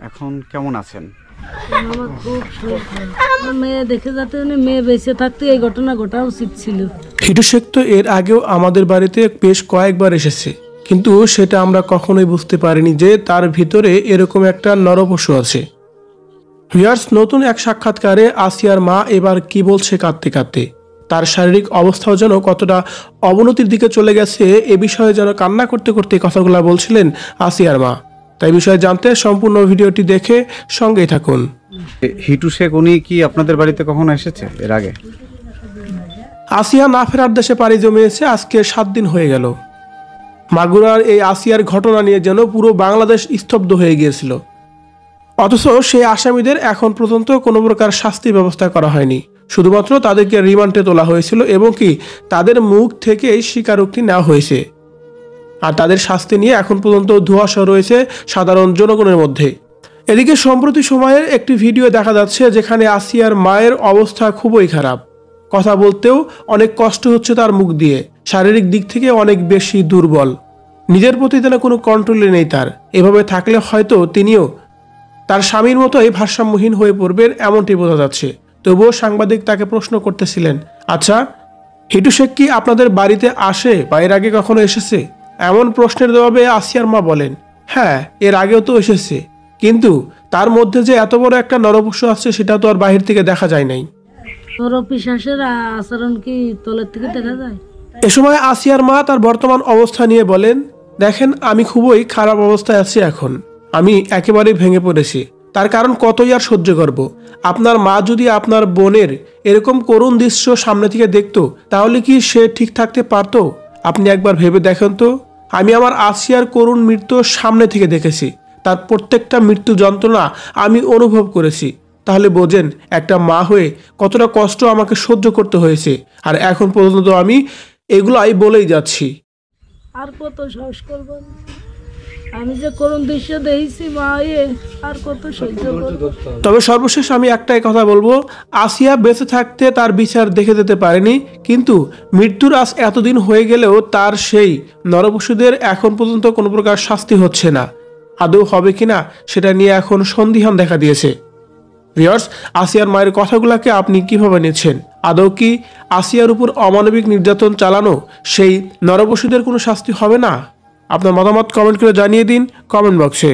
এখন কেমন আছেন? আমার খুব শরীর খারাপ। মেয়ে দেখে যাতে মেয়ে বেঁচে থাকতে এই ঘটনা ঘটা উচিত ছিল। হিটু শেখ তো এর আগেও আমাদের বাড়িতে বেশ কয়েকবার এসেছে, কিন্তু সেটা আমরা কখনোই বুঝতে পারিনি যে তার ভিতরে এরকম একটা নরপশু আছে। ভিউয়ার্স, নতুন এক সাক্ষাৎকারে আসিয়ার মা এবার কি বলছে কাঁদতে কাঁদতে, তার শারীরিক অবস্থাও যেন কতটা অবনতির দিকে চলে গেছে এ বিষয়ে যেন কান্না করতে করতে কথাগুলো বলছিলেন আসিয়ার মা। তাই বিষয়ে জানতে সম্পূর্ণ ভিডিওটি দেখে সঙ্গেই থাকুন। হিটু শেখ উনি কি আপনাদের বাড়িতে কখনো এসেছে এর আগে? আসিয়া না ফেরার দেশে পাড়ি জমিয়েছে আজকে 7 দিন হয়ে গেল। মাগুরার এই আসিয়ার ঘটনা নিয়ে যেন পুরো বাংলাদেশ স্তব্ধ হয়ে গিয়েছিল, অথচ সেই আসামিদের এখন পর্যন্ত কোনো প্রকার শাস্তির ব্যবস্থা করা হয়নি। শুধুমাত্র তাদেরকে রিমান্ডে তোলা হয়েছিল এবং কি তাদের মুখ থেকেই স্বীকারোক্তি নেওয়া হয়েছে। আর তাদের শাস্তি নিয়ে এখন পর্যন্ত ধোঁয়াশা রয়েছে সাধারণ জনগণের মধ্যে। এদিকে সম্প্রতি সময়ের একটি ভিডিও দেখা যাচ্ছে যেখানে আসিয়ার মায়ের অবস্থা খুবই খারাপ, কথা বলতেও অনেক কষ্ট হচ্ছে তার মুখ দিয়ে, শারীরিক দিক থেকে অনেক বেশি দুর্বল, নিজের প্রতি যেন কোনো কন্ট্রোলে নেই তার। এভাবে থাকলে হয়তো তিনিও তার স্বামীর মতোই ভারসাম্যহীন হয়ে পড়বেন এমনটি বোঝা যাচ্ছে। তবুও সাংবাদিক তাকে প্রশ্ন করতেছিলেন, আচ্ছা হিটু শেখ কি আপনাদের বাড়িতে আসে বা এর আগে কখনো এসেছে? এমন প্রশ্নের জবাবে আসিয়ার মা বলেন, হ্যাঁ এর আগেও তো এসেছে, কিন্তু তার মধ্যে যে এত বড় একটা নরপশু আছে সেটা তো আর বাহির থেকে দেখা যায় নাই। নরপিশাচের আচরণ কি তলের থেকে দেখা যায়? এ সময় আসিয়ার মা তার বর্তমান অবস্থা নিয়ে বলেন, দেখেন আমি খুবই খারাপ অবস্থায় আছি এখন, আমি একেবারেই ভেঙে পড়েছি। তার কারণ কতই আর সহ্য করব। আপনার মা যদি আপনার বোনের এরকম করুণ দৃশ্য সামনে থেকে দেখতো তাহলে কি সে ঠিক থাকতে পারতো? আপনি একবার ভেবে দেখেন তো। আমি আমার আসিয়ার করুণ মৃত্যু সামনে থেকে দেখেছি, তার প্রত্যেকটা মৃত্যু যন্ত্রণা আমি অনুভব করেছি। তাহলে বোঝেন একটা মা হয়ে কতটা কষ্ট আমাকে সহ্য করতে হয়েছে। আর এখন পর্যন্ত আমি এগুলাই বলেই যাচ্ছি। আর কত সাহস করব, আমি যে করুণ দৃশ্য দেখেছি মা আর কত সহ্য করব। তবে সর্বশেষ আমি একটাই কথা বলবো, আসিয়া বেঁচে থাকতে তার বিচার দেখে যেতে পারেনি, কিন্তু মৃত্যুর আজ এতদিন হয়ে গেলেও তার সেই নরপশুদের এখন পর্যন্ত কোনো প্রকার শাস্তি হচ্ছে না। আদৌ হবে কিনা সেটা নিয়ে এখন সন্দিহান দেখা দিয়েছে। ভিউয়ার্স, আসিয়ার মায়ের কথাগুলোকে আপনি কিভাবে নিচ্ছেন? আদৌ কি আসিয়ার উপর অমানবিক নির্যাতন চালানো সেই নরপশুদের কোনো শাস্তি হবে না? আপনার মতামত কমেন্ট করে জানিয়ে দিন কমেন্ট বক্সে।